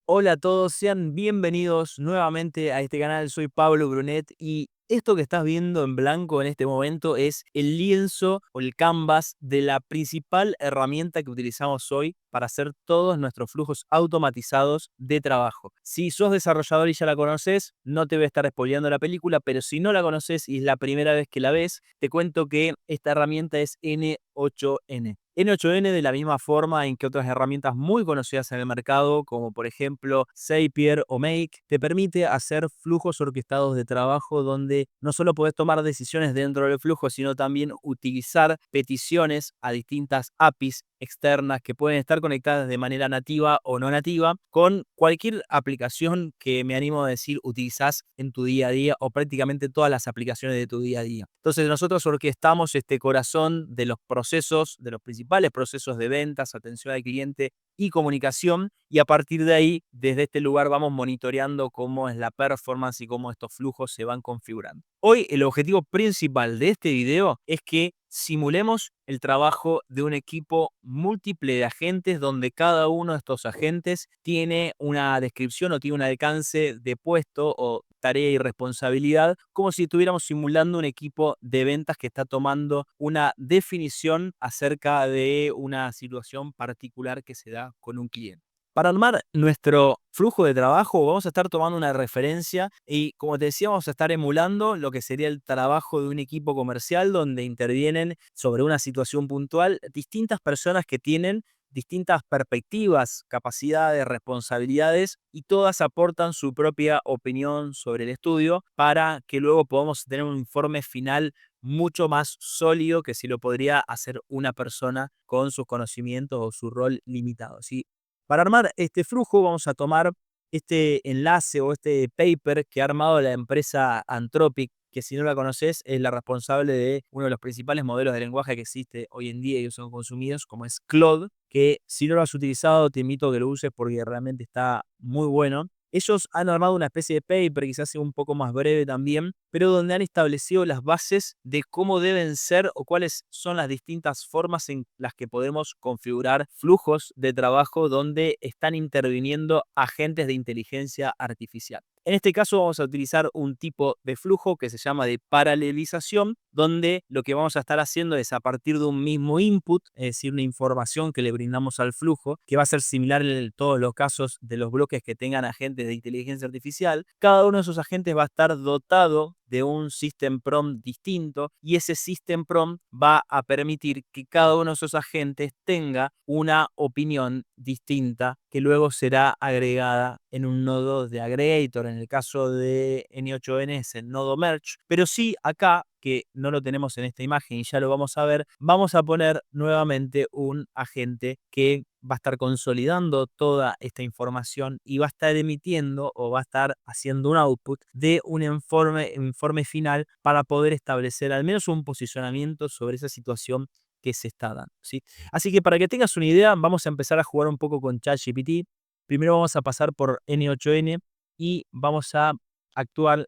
Hola a todos, sean bienvenidos nuevamente a este canal. Soy Pablo Brunet y esto que estás viendo en blanco en este momento es el lienzo o el canvas de la principal herramienta que utilizamos hoy para hacer todos nuestros flujos automatizados de trabajo. Si sos desarrollador y ya la conoces, no te voy a estar spoileando la película, pero si no la conoces y es la primera vez que la ves, te cuento que esta herramienta es N8N. N8N, de la misma forma en que otras herramientas muy conocidas en el mercado, como por ejemplo Zapier o Make, te permite hacer flujos orquestados de trabajo donde no solo puedes tomar decisiones dentro del flujo, sino también utilizar peticiones a distintas APIs externas que pueden estar conectadas de manera nativa o no nativa con cualquier aplicación que me animo a decir utilizás en tu día a día o prácticamente todas las aplicaciones de tu día a día. Entonces nosotros orquestamos este corazón de los procesos, de los principales procesos de ventas, atención al cliente y comunicación, y a partir de ahí, desde este lugar vamos monitoreando cómo es la performance y cómo estos flujos se van configurando. Hoy el objetivo principal de este video es que simulemos el trabajo de un equipo múltiple de agentes donde cada uno de estos agentes tiene una descripción o tiene un alcance de puesto o tarea y responsabilidad, como si estuviéramos simulando un equipo de ventas que está tomando una definición acerca de una situación particular que se da con un cliente. Para armar nuestro flujo de trabajo vamos a estar tomando una referencia y, como te decía, vamos a estar emulando lo que sería el trabajo de un equipo comercial donde intervienen sobre una situación puntual distintas personas que tienen distintas perspectivas, capacidades, responsabilidades, y todas aportan su propia opinión sobre el estudio para que luego podamos tener un informe final mucho más sólido que si lo podría hacer una persona con sus conocimientos o su rol limitado, ¿sí? Para armar este flujo vamos a tomar este enlace o este paper que ha armado la empresa Anthropic, que si no la conoces es la responsable de uno de los principales modelos de lenguaje que existe hoy en día y son consumidos, como es Claude, que si no lo has utilizado te invito a que lo uses porque realmente está muy bueno. Ellos han armado una especie de paper, quizás sea un poco más breve también, pero donde han establecido las bases de cómo deben ser o cuáles son las distintas formas en las que podemos configurar flujos de trabajo donde están interviniendo agentes de inteligencia artificial. En este caso vamos a utilizar un tipo de flujo que se llama de paralelización, donde lo que vamos a estar haciendo es, a partir de un mismo input, es decir, una información que le brindamos al flujo, que va a ser similar en todos los casos de los bloques que tengan agentes de inteligencia artificial, cada uno de esos agentes va a estar dotado de un system prompt distinto, y ese system prompt va a permitir que cada uno de esos agentes tenga una opinión distinta que luego será agregada en un nodo de aggregator. En el caso de N8N es el nodo merge, pero sí acá, que no lo tenemos en esta imagen y ya lo vamos a ver, vamos a poner nuevamente un agente que va a estar consolidando toda esta información y va a estar emitiendo o va a estar haciendo un output de un informe final para poder establecer al menos un posicionamiento sobre esa situación que se está dando, ¿sí? Así que, para que tengas una idea, vamos a empezar a jugar un poco con ChatGPT. Primero vamos a pasar por N8N y vamos a actuar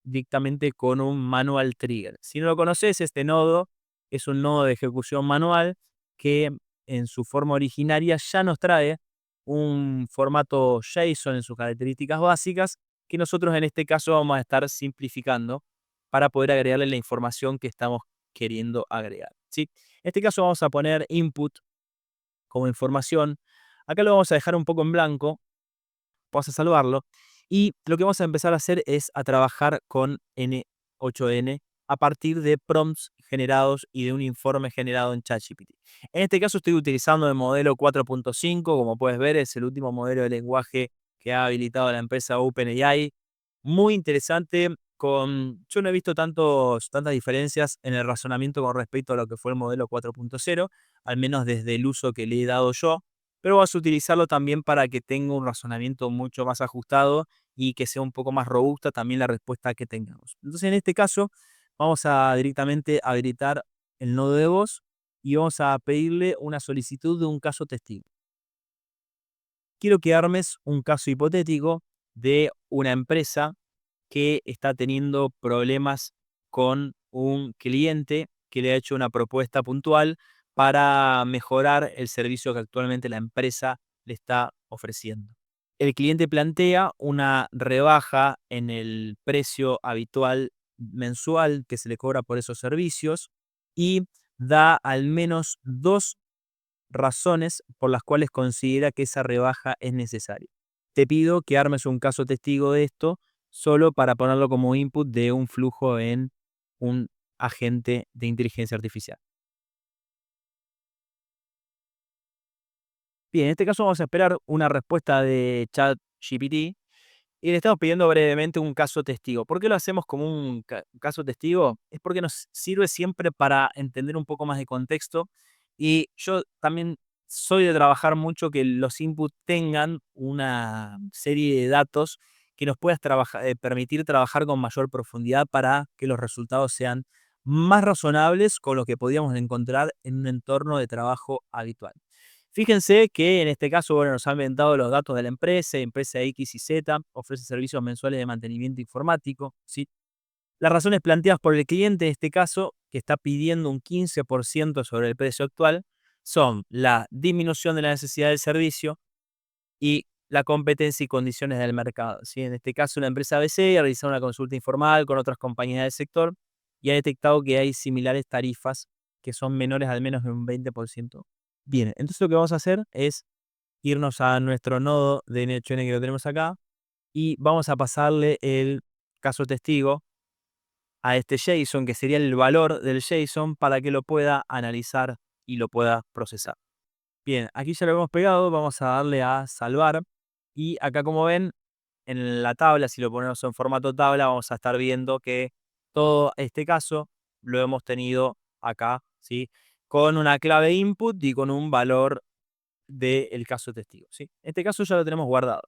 directamente con un manual trigger. Si no lo conoces, este nodo es un nodo de ejecución manual que en su forma originaria ya nos trae un formato JSON en sus características básicas, que nosotros en este caso vamos a estar simplificando para poder agregarle la información que estamos queriendo agregar, ¿sí? En este caso vamos a poner input como información. Acá lo vamos a dejar un poco en blanco, vamos a salvarlo, y lo que vamos a empezar a hacer es a trabajar con N8N a partir de prompts generados y de un informe generado en ChatGPT. En este caso estoy utilizando el modelo 4.5, como puedes ver es el último modelo de lenguaje que ha habilitado la empresa OpenAI. Muy interesante. Yo no he visto tantas diferencias en el razonamiento con respecto a lo que fue el modelo 4.0, al menos desde el uso que le he dado yo, pero vas a utilizarlo también para que tenga un razonamiento mucho más ajustado y que sea un poco más robusta también la respuesta que tengamos. Entonces, en este caso, vamos a directamente habilitar el nodo de voz y vamos a pedirle una solicitud de un caso testigo. Quiero que armes un caso hipotético de una empresa que está teniendo problemas con un cliente que le ha hecho una propuesta puntual para mejorar el servicio que actualmente la empresa le está ofreciendo. el cliente plantea una rebaja en el precio habitual mensual que se le cobra por esos servicios y da al menos 2 razones por las cuales considera que esa rebaja es necesaria. Te pido que armes un caso testigo de esto solo para ponerlo como input de un flujo en un agente de inteligencia artificial. Bien, en este caso vamos a esperar una respuesta de ChatGPT y le estamos pidiendo brevemente un caso testigo. ¿Por qué lo hacemos como un caso testigo? Es porque nos sirve siempre para entender un poco más de contexto y yo también soy de trabajar mucho que los inputs tengan una serie de datos que nos puedas permitir trabajar con mayor profundidad para que los resultados sean más razonables con lo que podíamos encontrar en un entorno de trabajo habitual. Fíjense que en este caso, bueno, nos han inventado los datos de la empresa X y Z, ofrece servicios mensuales de mantenimiento informático, ¿sí? Las razones planteadas por el cliente en este caso, que está pidiendo un 15% sobre el precio actual, son la disminución de la necesidad del servicio y la competencia y condiciones del mercado, ¿sí? En este caso, la empresa ABC ha realizado una consulta informal con otras compañías del sector y ha detectado que hay similares tarifas que son menores al menos de un 20%. Bien, entonces lo que vamos a hacer es irnos a nuestro nodo de NHN que lo tenemos acá y vamos a pasarle el caso testigo a este JSON, que sería el valor del JSON, para que lo pueda analizar y lo pueda procesar. Bien, aquí ya lo hemos pegado, vamos a darle a salvar y acá, como ven, en la tabla, si lo ponemos en formato tabla, vamos a estar viendo que todo este caso lo hemos tenido acá, ¿sí? Con una clave input y con un valor del caso testigo, ¿sí? Este caso ya lo tenemos guardado.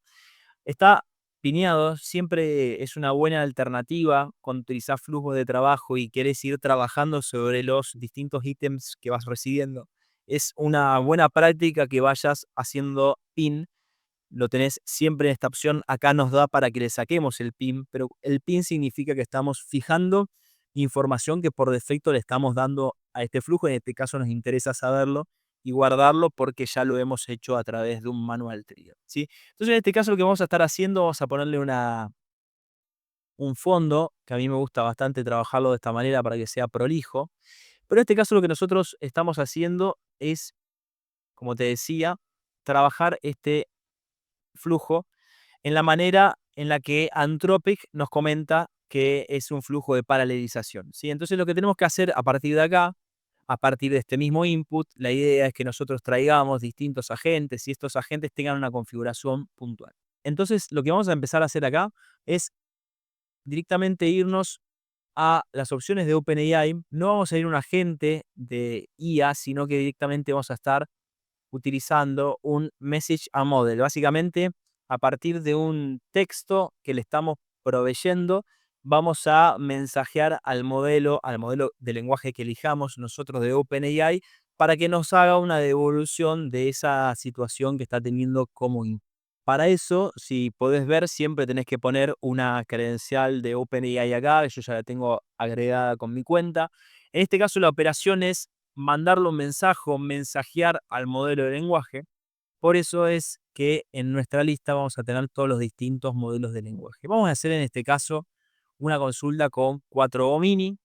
Está pineado, siempre es una buena alternativa cuando utilizás flujo de trabajo y quieres ir trabajando sobre los distintos ítems que vas recibiendo. Es una buena práctica que vayas haciendo pin. Lo tenés siempre en esta opción. Acá nos da para que le saquemos el pin, pero el pin significa que estamos fijando información que por defecto le estamos dando a este flujo. En este caso nos interesa saberlo y guardarlo porque ya lo hemos hecho a través de un manual trigger, ¿sí? Entonces, en este caso lo que vamos a estar haciendo, vamos a ponerle un fondo, que a mí me gusta bastante trabajarlo de esta manera para que sea prolijo. Pero en este caso lo que nosotros estamos haciendo es, como te decía, trabajar este flujo en la manera en la que Anthropic nos comenta que es un flujo de paralelización, ¿sí? Entonces lo que tenemos que hacer a partir de acá, a partir de este mismo input, la idea es que nosotros traigamos distintos agentes y estos agentes tengan una configuración puntual. Entonces lo que vamos a empezar a hacer acá es directamente irnos a las opciones de OpenAI. No vamos a ir a un agente de IA, sino que directamente vamos a estar utilizando un message a model. Básicamente, a partir de un texto que le estamos proveyendo, vamos a mensajear al modelo de lenguaje que elijamos nosotros de OpenAI, para que nos haga una devolución de esa situación que está teniendo como input. Para eso, si podés ver, siempre tenés que poner una credencial de OpenAI acá. Yo ya la tengo agregada con mi cuenta. En este caso, la operación es mandarle un mensaje o mensajear al modelo de lenguaje. Por eso es que en nuestra lista vamos a tener todos los distintos modelos de lenguaje. Vamos a hacer en este caso una consulta con 4O Mini.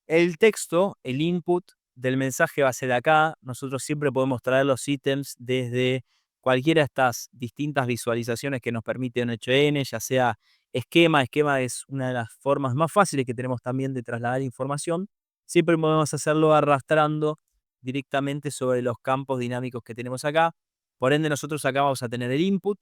El texto, el input del mensaje va a ser acá. Nosotros siempre podemos traer los ítems desde cualquiera de estas distintas visualizaciones que nos permite NHN, ya sea esquema. Esquema es una de las formas más fáciles que tenemos también de trasladar información. Siempre podemos hacerlo arrastrando directamente sobre los campos dinámicos que tenemos acá. Por ende, nosotros acá vamos a tener el input.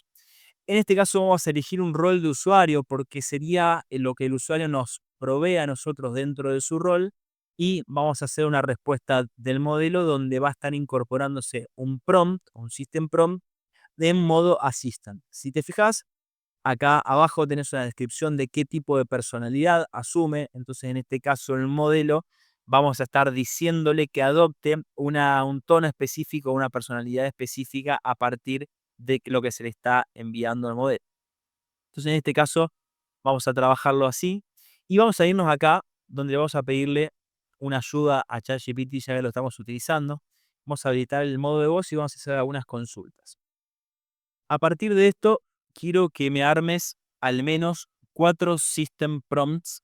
En este caso vamos a elegir un rol de usuario porque sería lo que el usuario nos provee a nosotros dentro de su rol, y vamos a hacer una respuesta del modelo donde va a estar incorporándose un prompt, un system prompt de modo assistant. Si te fijas, acá abajo tenés una descripción de qué tipo de personalidad asume. Entonces, en este caso, el modelo, vamos a estar diciéndole que adopte un tono específico, una personalidad específica a partir de lo que se le está enviando al modelo. Entonces, en este caso, vamos a trabajarlo así y vamos a irnos acá donde vamos a pedirle una ayuda a ChatGPT, ya que lo estamos utilizando. Vamos a habilitar el modo de voz y vamos a hacer algunas consultas. A partir de esto, quiero que me armes al menos 4 system prompts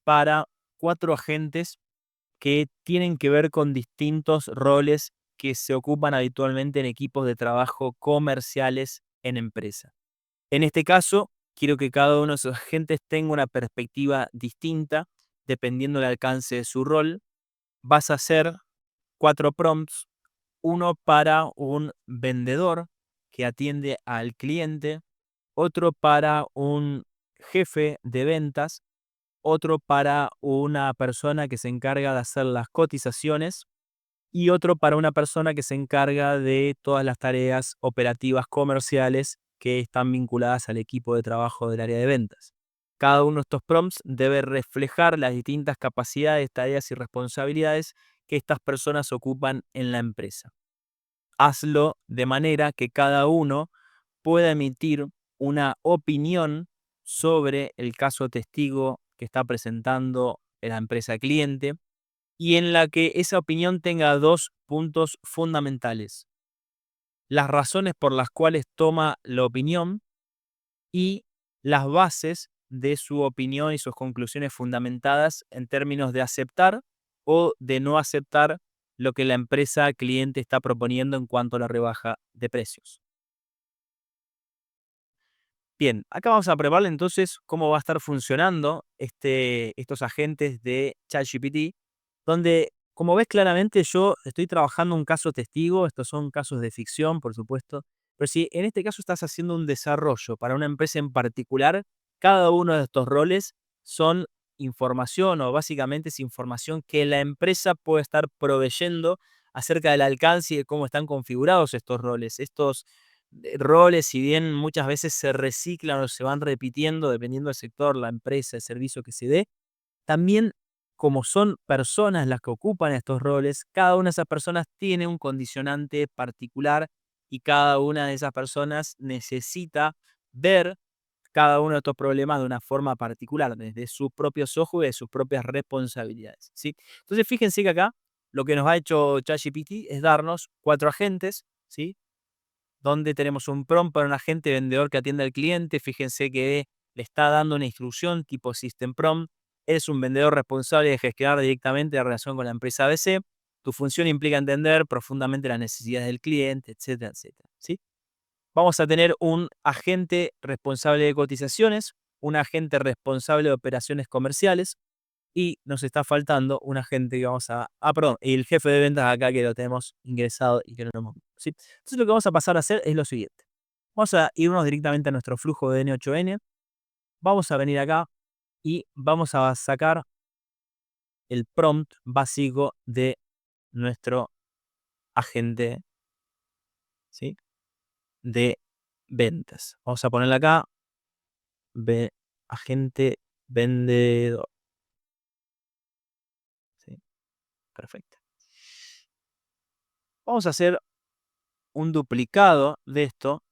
para 4 agentes que tienen que ver con distintos roles que se ocupan habitualmente en equipos de trabajo comerciales en empresa. En este caso, quiero que cada uno de esos agentes tenga una perspectiva distinta dependiendo del alcance de su rol. Vas a hacer 4 prompts, uno para un vendedor que atiende al cliente, otro para un jefe de ventas, otro para una persona que se encarga de hacer las cotizaciones y otro para una persona que se encarga de todas las tareas operativas comerciales que están vinculadas al equipo de trabajo del área de ventas. Cada uno de estos prompts debe reflejar las distintas capacidades, tareas y responsabilidades que estas personas ocupan en la empresa. Hazlo de manera que cada uno pueda emitir una opinión sobre el caso testigo que está presentando la empresa cliente y en la que esa opinión tenga 2 puntos fundamentales: las razones por las cuales toma la opinión y las bases de su opinión y sus conclusiones fundamentadas en términos de aceptar o de no aceptar lo que la empresa cliente está proponiendo en cuanto a la rebaja de precios. Bien, acá vamos a probar entonces cómo va a estar funcionando estos agentes de ChatGPT, donde, como ves claramente, yo estoy trabajando un caso testigo. Estos son casos de ficción, por supuesto, pero si en este caso estás haciendo un desarrollo para una empresa en particular, cada uno de estos roles son información, o básicamente es información que la empresa puede estar proveyendo acerca del alcance y de cómo están configurados estos roles. Estos roles, si bien muchas veces se reciclan o se van repitiendo dependiendo del sector, la empresa, el servicio que se dé, también, como son personas las que ocupan estos roles, cada una de esas personas tiene un condicionante particular y cada una de esas personas necesita ver cada uno de estos problemas de una forma particular, desde sus propios ojos y de sus propias responsabilidades, ¿sí? Entonces, fíjense que acá lo que nos ha hecho ChatGPT es darnos 4 agentes, ¿sí? Donde tenemos un prompt para un agente vendedor que atiende al cliente. Fíjense que le está dando una instrucción tipo System Prompt. Es un vendedor responsable de gestionar directamente la relación con la empresa ABC. Tu función implica entender profundamente las necesidades del cliente, etcétera, etcétera, ¿sí? Vamos a tener un agente responsable de cotizaciones, un agente responsable de operaciones comerciales, y nos está faltando un agente que vamos a... Ah, perdón, y el jefe de ventas acá que lo tenemos ingresado y que no lo hemos... ¿sí? Entonces lo que vamos a pasar a hacer es lo siguiente. Vamos a irnos directamente a nuestro flujo de N8N. Vamos a venir acá y vamos a sacar el prompt básico de nuestro agente, ¿sí? De ventas. Vamos a ponerle acá agente vendedor. ¿Sí? Perfecto. Vamos a hacer un duplicado de esto,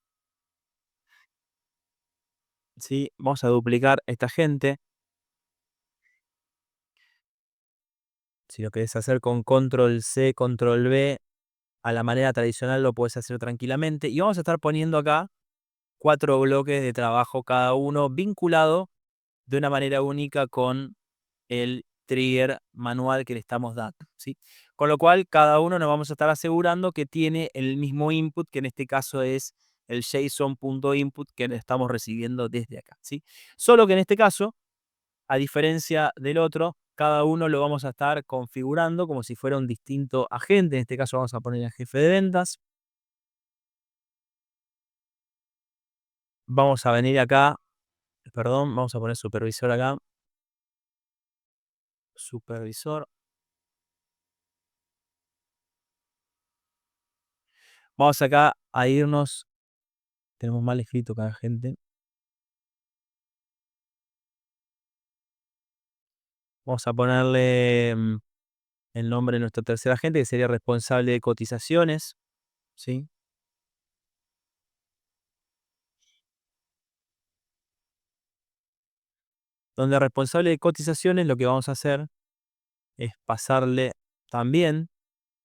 ¿sí? Vamos a duplicar esta gente. Si lo querés hacer con control C, control V, a la manera tradicional lo puedes hacer tranquilamente. Y vamos a estar poniendo acá 4 bloques de trabajo cada uno vinculado de una manera única con el trigger manual que le estamos dando, ¿sí? Con lo cual, cada uno nos vamos a estar asegurando que tiene el mismo input, que en este caso es el JSON.input que estamos recibiendo desde acá, ¿sí? Solo que en este caso, a diferencia del otro, cada uno lo vamos a estar configurando como si fuera un distinto agente. En este caso vamos a poner al jefe de ventas. Vamos a venir acá, perdón, vamos a poner supervisor acá. Supervisor. Vamos acá a irnos. Tenemos mal escrito cada gente. Vamos a ponerle el nombre de nuestro tercer agente, que sería responsable de cotizaciones, ¿sí? Donde responsable de cotizaciones lo que vamos a hacer es pasarle también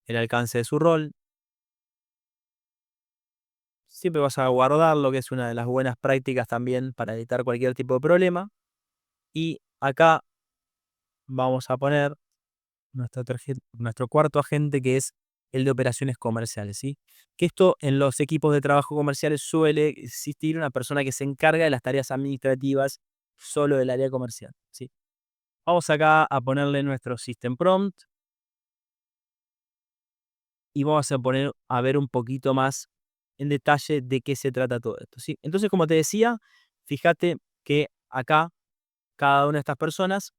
el alcance de su rol, siempre vas a guardar lo que es una de las buenas prácticas también para evitar cualquier tipo de problema. Y acá vamos a poner nuestro cuarto agente, que es el de operaciones comerciales, ¿sí? Que esto en los equipos de trabajo comerciales suele existir una persona que se encarga de las tareas administrativas solo del área comercial, ¿sí? Vamos acá a ponerle nuestro system prompt y vamos a poner a ver un poquito más en detalle de qué se trata todo esto, ¿sí? Entonces, como te decía, fíjate que acá cada una de estas personas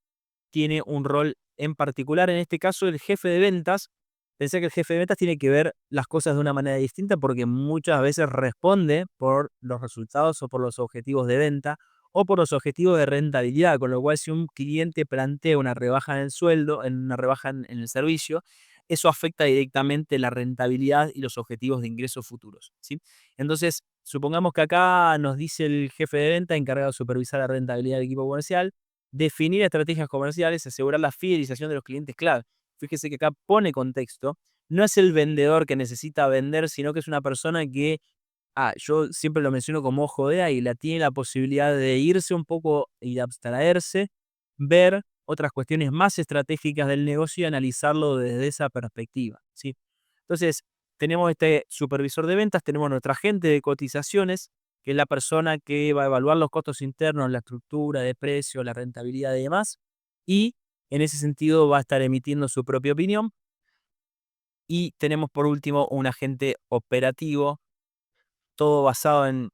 tiene un rol en particular. En este caso, el jefe de ventas. Pensé que el jefe de ventas tiene que ver las cosas de una manera distinta porque muchas veces responde por los resultados o por los objetivos de venta o por los objetivos de rentabilidad, con lo cual si un cliente plantea una rebaja en el sueldo, en una rebaja en el servicio, eso afecta directamente la rentabilidad y los objetivos de ingresos futuros, ¿sí? Entonces, supongamos que acá nos dice el jefe de venta encargado de supervisar la rentabilidad del equipo comercial, definir estrategias comerciales, asegurar la fidelización de los clientes clave. Fíjese que acá pone contexto. No es el vendedor que necesita vender, sino que es una persona que, yo siempre lo menciono como ojo de águila, tiene la posibilidad de irse un poco y de abstraerse, ver otras cuestiones más estratégicas del negocio y analizarlo desde esa perspectiva, ¿sí? Entonces, tenemos este supervisor de ventas, tenemos nuestra agente de cotizaciones, que es la persona que va a evaluar los costos internos, la estructura de precio, la rentabilidad y demás, y en ese sentido va a estar emitiendo su propia opinión. Y tenemos por último un agente operativo, todo basado en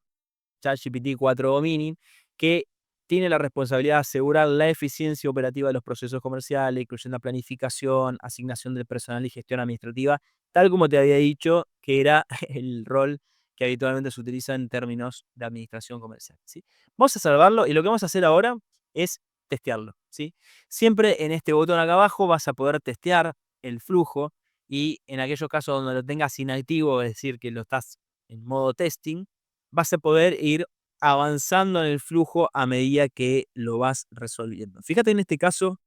ChatGPT 4 Mini, que tiene la responsabilidad de asegurar la eficiencia operativa de los procesos comerciales, incluyendo la planificación, asignación del personal y gestión administrativa, tal como te había dicho que era el rol que habitualmente se utiliza en términos de administración comercial, ¿sí? Vamos a salvarlo y lo que vamos a hacer ahora es testearlo, ¿sí? Siempre en este botón acá abajo vas a poder testear el flujo y en aquellos casos donde lo tengas inactivo, es decir, que lo estás en modo testing, vas a poder ir avanzando en el flujo a medida que lo vas resolviendo. Fíjate en este caso,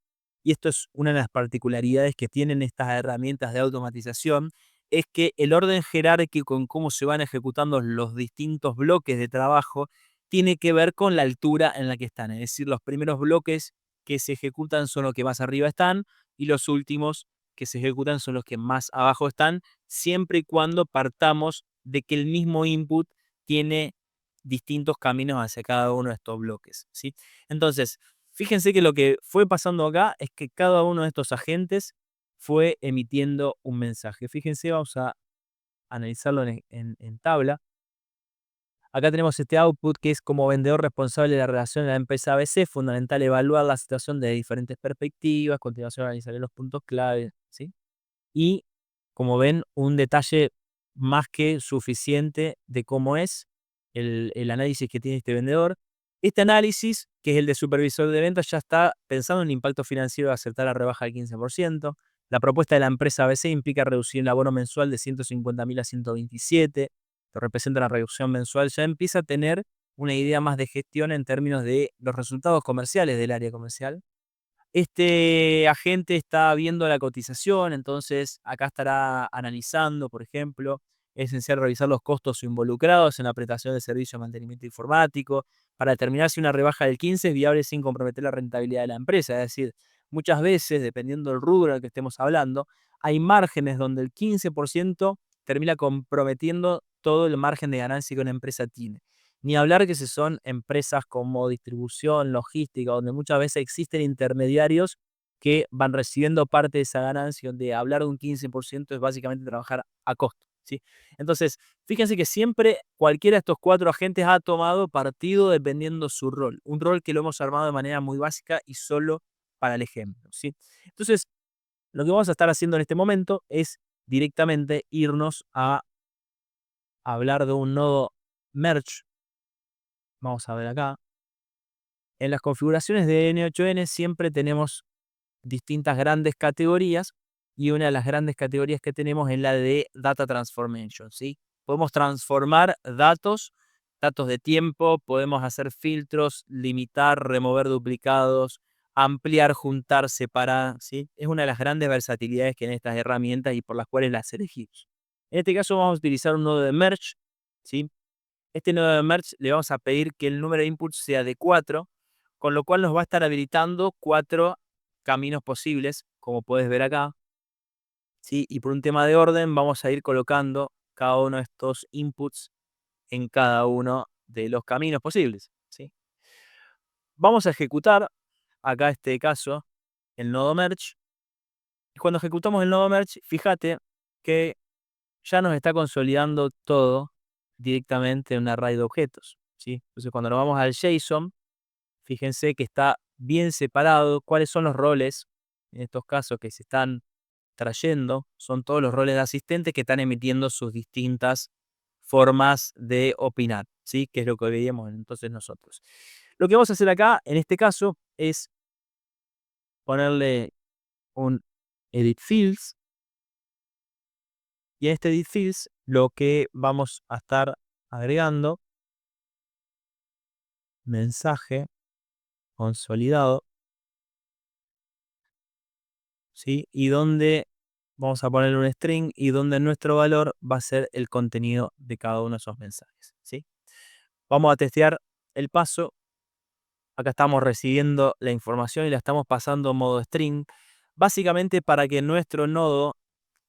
y esto es una de las particularidades que tienen estas herramientas de automatización, es que el orden jerárquico en cómo se van ejecutando los distintos bloques de trabajo tiene que ver con la altura en la que están. Es decir, los primeros bloques que se ejecutan son los que más arriba están y los últimos que se ejecutan son los que más abajo están, siempre y cuando partamos de que el mismo input tiene distintos caminos hacia cada uno de estos bloques, ¿sí? Entonces, fíjense que lo que fue pasando acá es que cada uno de estos agentes fue emitiendo un mensaje. Fíjense, vamos a analizarlo en tabla. Acá tenemos este output que es como vendedor responsable de la relación de la empresa ABC, fundamental evaluar la situación de diferentes perspectivas, a continuación analizaré los puntos clave, ¿sí? Y como ven, un detalle más que suficiente de cómo es el análisis que tiene este vendedor. Este análisis, que es el de supervisor de ventas, ya está pensando en el impacto financiero de aceptar la rebaja del 15%. La propuesta de la empresa ABC implica reducir el abono mensual de 150.000 a 127, que representa una reducción mensual. Ya empieza a tener una idea más de gestión en términos de los resultados comerciales del área comercial. Este agente está viendo la cotización, entonces acá estará analizando, por ejemplo, es esencial revisar los costos involucrados en la prestación de servicio de mantenimiento informático para determinar si una rebaja del 15 es viable sin comprometer la rentabilidad de la empresa. Es decir, muchas veces, dependiendo del rubro al que estemos hablando, hay márgenes donde el 15% termina comprometiendo todo el margen de ganancia que una empresa tiene. Ni hablar que si son empresas como distribución, logística, donde muchas veces existen intermediarios que van recibiendo parte de esa ganancia, donde hablar de un 15% es básicamente trabajar a costo, ¿sí? Entonces, fíjense que siempre cualquiera de estos cuatro agentes ha tomado partido dependiendo su rol. Un rol que lo hemos armado de manera muy básica y solo para el ejemplo, ¿sí? Entonces, lo que vamos a estar haciendo en este momento es directamente irnos a hablar de un nodo merge. Vamos a ver acá. En las configuraciones de N8N siempre tenemos distintas grandes categorías y una de las grandes categorías que tenemos es la de Data Transformation, ¿sí? Podemos transformar datos de tiempo, podemos hacer filtros, limitar, remover duplicados, ampliar, juntar, separar, ¿sí? Es una de las grandes versatilidades que tienen estas herramientas y por las cuales las elegimos. En este caso vamos a utilizar un nodo de Merge, ¿sí? Este nodo de merge le vamos a pedir que el número de inputs sea de 4, con lo cual nos va a estar habilitando 4 caminos posibles, como puedes ver acá. ¿Sí? Y por un tema de orden vamos a ir colocando cada uno de estos inputs en cada uno de los caminos posibles. ¿Sí? Vamos a ejecutar acá este caso el nodo merge. Y cuando ejecutamos el nodo merge, fíjate que ya nos está consolidando todo directamente en un array de objetos. ¿Sí? Entonces cuando nos vamos al JSON, fíjense que está bien separado cuáles son los roles, en estos casos que se están trayendo, son todos los roles de asistentes que están emitiendo sus distintas formas de opinar, ¿sí? Que es lo que veíamos entonces nosotros. Lo que vamos a hacer acá, en este caso, es ponerle un edit fields, y en este edit fields lo que vamos a estar agregando mensaje consolidado, ¿sí? Y donde vamos a poner un string y donde nuestro valor va a ser el contenido de cada uno de esos mensajes, ¿sí? Vamos a testear el paso. Acá estamos recibiendo la información y la estamos pasando en modo string, básicamente para que nuestro nodo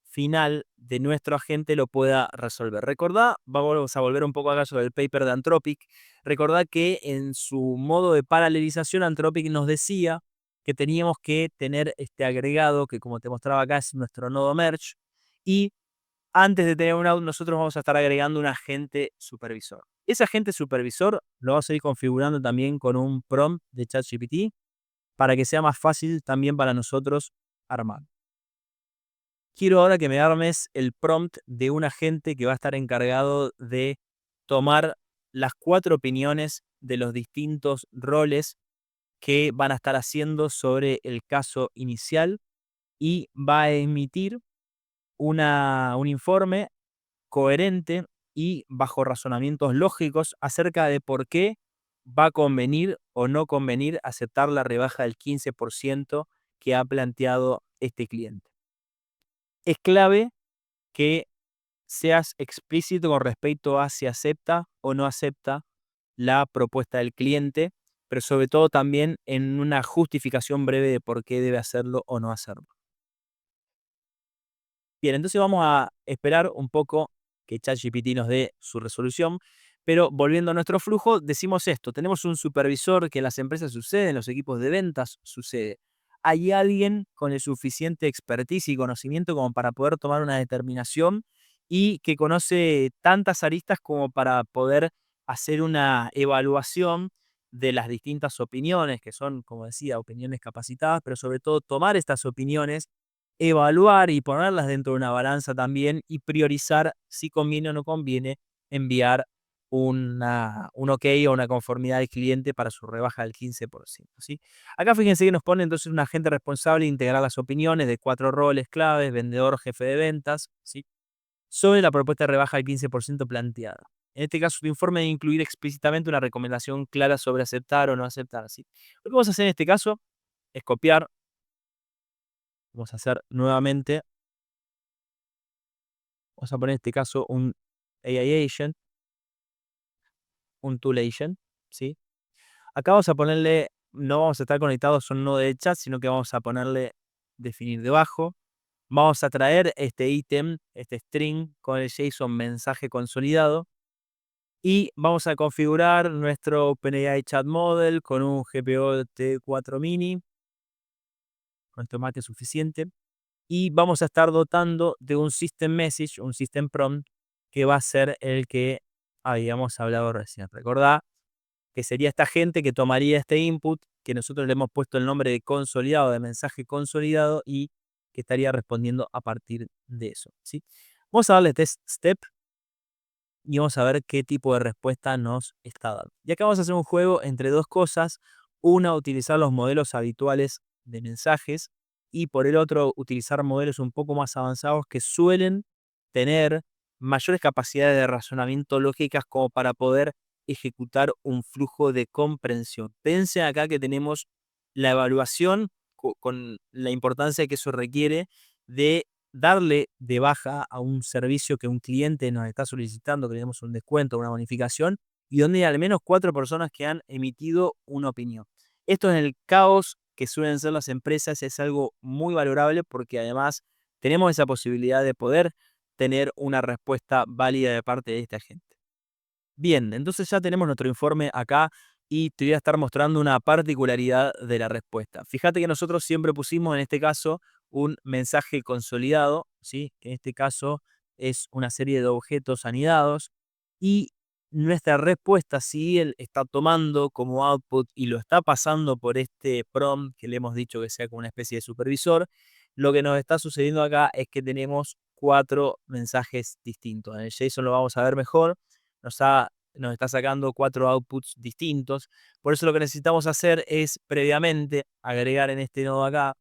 final de nuestro agente lo pueda resolver. Recordá, vamos a volver un poco al caso del paper de Anthropic. Recordá que en su modo de paralelización Anthropic nos decía que teníamos que tener este agregado que, como te mostraba acá, es nuestro nodo merge, y antes de tener un out, nosotros vamos a estar agregando un agente supervisor. Ese agente supervisor lo vamos a ir configurando también con un prompt de ChatGPT para que sea más fácil también para nosotros armar. Quiero ahora que me armes el prompt de un agente que va a estar encargado de tomar las 4 opiniones de los distintos roles que van a estar haciendo sobre el caso inicial y va a emitir un informe coherente y bajo razonamientos lógicos acerca de por qué va a convenir o no convenir aceptar la rebaja del 15% que ha planteado este cliente. Es clave que seas explícito con respecto a si acepta o no acepta la propuesta del cliente, pero sobre todo también en una justificación breve de por qué debe hacerlo o no hacerlo. Bien, entonces vamos a esperar un poco que ChatGPT nos dé su resolución, pero volviendo a nuestro flujo, decimos esto: tenemos un supervisor que en las empresas sucede, en los equipos de ventas sucede. Hay alguien con el suficiente expertise y conocimiento como para poder tomar una determinación y que conoce tantas aristas como para poder hacer una evaluación de las distintas opiniones, que son, como decía, opiniones capacitadas, pero sobre todo tomar estas opiniones, evaluar y ponerlas dentro de una balanza también y priorizar si conviene o no conviene enviar un ok o una conformidad al cliente para su rebaja del 15%, ¿sí? Acá fíjense que nos pone entonces un agente responsable de integrar las opiniones de 4 roles claves: vendedor, jefe de ventas, ¿sí?, sobre la propuesta de rebaja del 15% planteada. En este caso, tu informe debe incluir explícitamente una recomendación clara sobre aceptar o no aceptar, ¿sí? Lo que vamos a hacer en este caso es copiar. Vamos a hacer nuevamente, vamos a poner en este caso un AI agent, un tool agent, ¿sí? Acá vamos a ponerle, no vamos a estar conectados a un nodo de chat, sino que vamos a ponerle definir debajo. Vamos a traer este ítem, este string, con el JSON mensaje consolidado. Y vamos a configurar nuestro OpenAI Chat Model con un GPO T4 Mini, con esto más que suficiente. Y vamos a estar dotando de un System Message, un System Prompt, que va a ser el que habíamos hablado recién. Recordá que sería esta gente que tomaría este input, que nosotros le hemos puesto el nombre de consolidado, de mensaje consolidado, y que estaría respondiendo a partir de eso, ¿sí? Vamos a darle test step y vamos a ver qué tipo de respuesta nos está dando. Y acá vamos a hacer un juego entre dos cosas. Una, utilizar los modelos habituales de mensajes, y por el otro, utilizar modelos un poco más avanzados que suelen tener mayores capacidades de razonamiento lógicas como para poder ejecutar un flujo de comprensión. Pense acá que tenemos la evaluación con la importancia que eso requiere de darle de baja a un servicio que un cliente nos está solicitando, que le demos un descuento, una bonificación, y donde hay al menos 4 personas que han emitido una opinión. Esto en el caos que suelen ser las empresas es algo muy valorable porque además tenemos esa posibilidad de poder tener una respuesta válida de parte de esta gente. Bien, entonces ya tenemos nuestro informe acá y te voy a estar mostrando una particularidad de la respuesta. Fíjate que nosotros siempre pusimos en este caso un mensaje consolidado, ¿sí? Que en este caso es una serie de objetos anidados y nuestra respuesta, si él está tomando como output y lo está pasando por este prompt que le hemos dicho que sea como una especie de supervisor, lo que nos está sucediendo acá es que tenemos 4 mensajes distintos. En el JSON lo vamos a ver mejor, nos está sacando 4 outputs distintos. Por eso lo que necesitamos hacer es previamente agregar en este nodo acá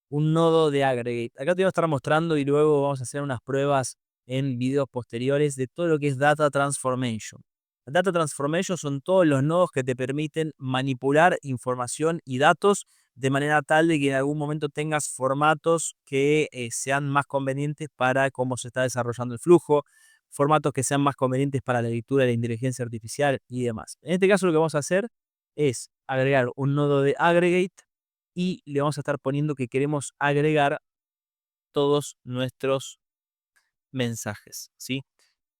un nodo de aggregate. Acá te voy a estar mostrando y luego vamos a hacer unas pruebas en videos posteriores de todo lo que es Data Transformation. Data Transformation son todos los nodos que te permiten manipular información y datos de manera tal de que en algún momento tengas formatos que sean más convenientes para cómo se está desarrollando el flujo, formatos que sean más convenientes para la lectura de la inteligencia artificial y demás. En este caso lo que vamos a hacer es agregar un nodo de aggregate y le vamos a estar poniendo que queremos agregar todos nuestros mensajes, ¿sí?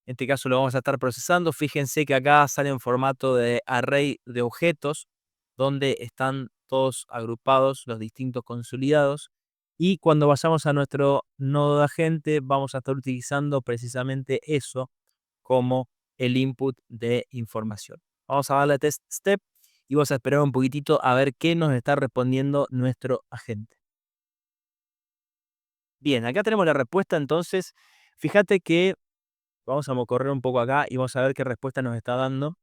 En este caso lo vamos a estar procesando. Fíjense que acá sale en formato de array de objetos, donde están todos agrupados los distintos consolidados. Y cuando vayamos a nuestro nodo de agente, vamos a estar utilizando precisamente eso como el input de información. Vamos a darle a test step y vamos a esperar un poquitito a ver qué nos está respondiendo nuestro agente. Bien, acá tenemos la respuesta, entonces fíjate que vamos a correr un poco acá y vamos a ver qué respuesta nos está dando.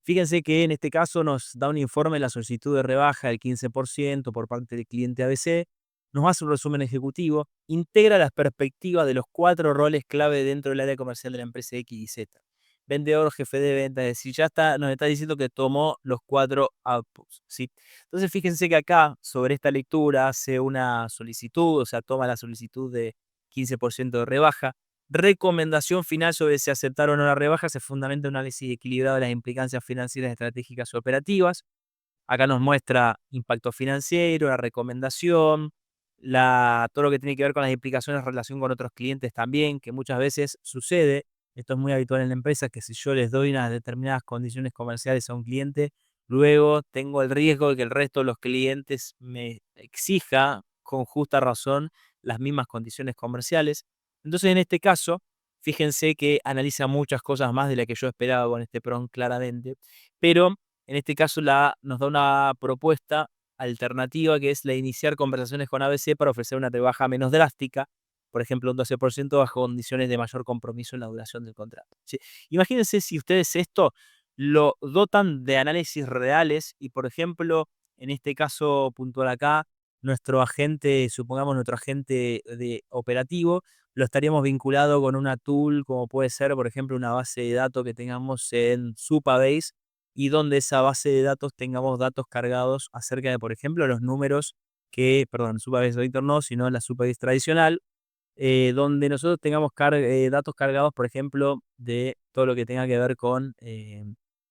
Fíjense que en este caso nos da un informe de la solicitud de rebaja del 15% por parte del cliente ABC, nos hace un resumen ejecutivo, integra las perspectivas de los 4 roles clave dentro del área comercial de la empresa X y Z. Vendedor, jefe de venta, es decir, ya está, nos está diciendo que tomó los 4 outputs, ¿sí? Entonces fíjense que acá, sobre esta lectura, hace una solicitud, o sea, toma la solicitud de 15% de rebaja. Recomendación final sobre si aceptar o no la rebaja se fundamenta en un análisis equilibrado de las implicancias financieras, estratégicas y operativas. Acá nos muestra impacto financiero, la recomendación, todo lo que tiene que ver con las implicaciones en relación con otros clientes también, que muchas veces sucede. Esto es muy habitual en la empresa, que si yo les doy unas determinadas condiciones comerciales a un cliente, luego tengo el riesgo de que el resto de los clientes me exija con justa razón las mismas condiciones comerciales. Entonces, en este caso, fíjense que analiza muchas cosas más de las que yo esperaba con este prompt claramente, pero en este caso nos da una propuesta alternativa que es la de iniciar conversaciones con ABC para ofrecer una rebaja menos drástica, por ejemplo, un 12% bajo condiciones de mayor compromiso en la duración del contrato. ¿Sí? Imagínense si ustedes esto lo dotan de análisis reales y, por ejemplo, en este caso puntual acá, nuestro agente, supongamos nuestro agente de operativo, lo estaríamos vinculado con una tool como puede ser, por ejemplo, una base de datos que tengamos en Supabase y donde esa base de datos tengamos datos cargados acerca de, por ejemplo, los números que, perdón, Supabase Vector no, sino la Supabase tradicional, donde nosotros tengamos datos cargados, por ejemplo, de todo lo que tenga que ver con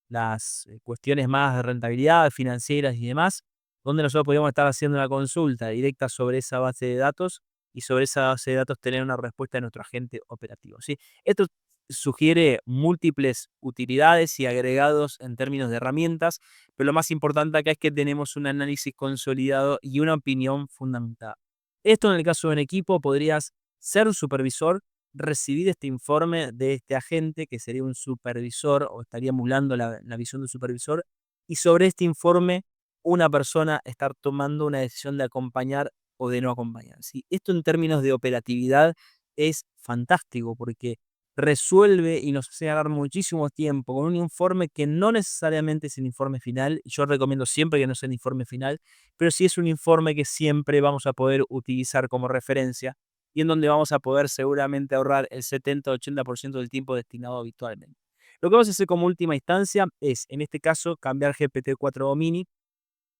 las cuestiones más de rentabilidad financieras y demás, donde nosotros podríamos estar haciendo una consulta directa sobre esa base de datos y sobre esa base de datos tener una respuesta de nuestro agente operativo, ¿sí? Esto sugiere múltiples utilidades y agregados en términos de herramientas, pero lo más importante acá es que tenemos un análisis consolidado y una opinión fundamentada. Esto en el caso de un equipo podrías ser un supervisor, recibir este informe de este agente, que sería un supervisor o estaría emulando la visión de un supervisor, y sobre este informe una persona estar tomando una decisión de acompañar o de no acompañar, ¿sí? Esto en términos de operatividad es fantástico porque resuelve y nos hace ganar muchísimo tiempo con un informe que no necesariamente es el informe final. Yo recomiendo siempre que no sea el informe final, pero sí es un informe que siempre vamos a poder utilizar como referencia y en donde vamos a poder seguramente ahorrar el 70-80% del tiempo destinado habitualmente. Lo que vamos a hacer como última instancia es, en este caso, cambiar GPT-4o Mini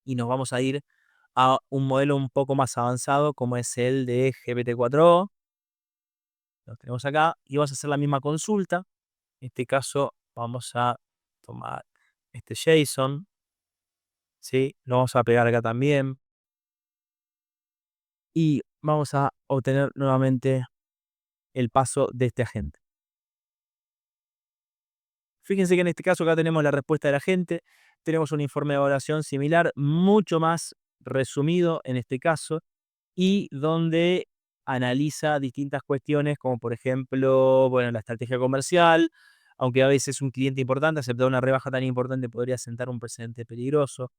y nos vamos a ir a un modelo un poco más avanzado como es el de GPT-4o. Lo tenemos acá y vamos a hacer la misma consulta. En este caso vamos a tomar este JSON, ¿sí? Lo vamos a pegar acá también y vamos a obtener nuevamente el paso de este agente. Fíjense que en este caso acá tenemos la respuesta del agente, tenemos un informe de evaluación similar, mucho más resumido en este caso, y donde analiza distintas cuestiones como por ejemplo, bueno, la estrategia comercial, aunque a veces un cliente importante aceptar una rebaja tan importante podría sentar un precedente peligroso.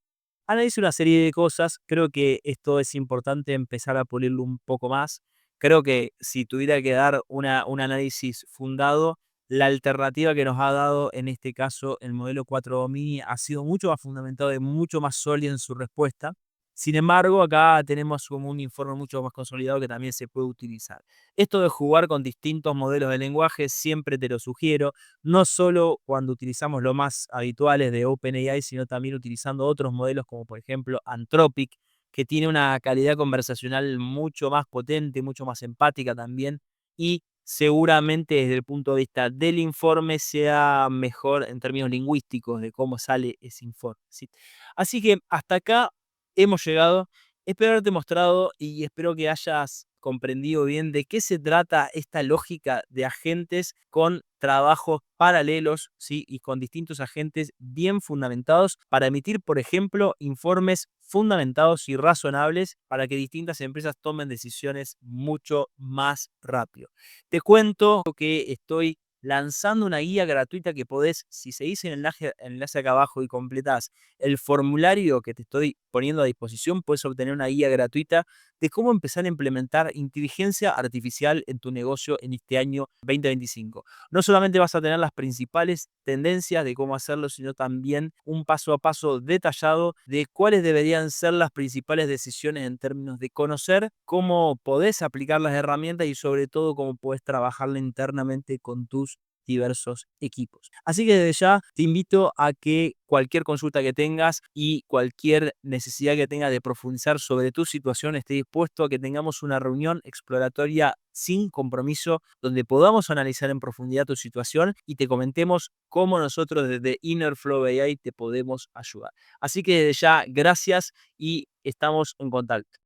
Analiza una serie de cosas, creo que esto es importante empezar a pulirlo un poco más. Creo que si tuviera que dar un análisis fundado, la alternativa que nos ha dado en este caso el modelo 4 Mini ha sido mucho más fundamentado y mucho más sólido en su respuesta. Sin embargo, acá tenemos como un informe mucho más consolidado que también se puede utilizar. Esto de jugar con distintos modelos de lenguaje siempre te lo sugiero, no solo cuando utilizamos los más habituales de OpenAI, sino también utilizando otros modelos como por ejemplo Anthropic, que tiene una calidad conversacional mucho más potente, mucho más empática también, y seguramente desde el punto de vista del informe sea mejor en términos lingüísticos de cómo sale ese informe, ¿sí? Así que hasta acá hemos llegado. Espero haberte mostrado y espero que hayas comprendido bien de qué se trata esta lógica de agentes con trabajos paralelos, ¿sí? Y con distintos agentes bien fundamentados para emitir, por ejemplo, informes fundamentados y razonables para que distintas empresas tomen decisiones mucho más rápido. Te cuento que estoy lanzando una guía gratuita que podés, si seguís el enlace acá abajo y completás el formulario que te estoy poniendo a disposición, puedes obtener una guía gratuita de cómo empezar a implementar inteligencia artificial en tu negocio en este año 2025. No solamente vas a tener las principales tendencias de cómo hacerlo, sino también un paso a paso detallado de cuáles deberían ser las principales decisiones en términos de conocer cómo podés aplicar las herramientas y sobre todo cómo podés trabajarla internamente con tus diversos equipos. Así que desde ya te invito a que cualquier consulta que tengas y cualquier necesidad que tengas de profundizar sobre tu situación, esté dispuesto a que tengamos una reunión exploratoria sin compromiso, donde podamos analizar en profundidad tu situación y te comentemos cómo nosotros desde Innerflow AI te podemos ayudar. Así que desde ya, gracias y estamos en contacto.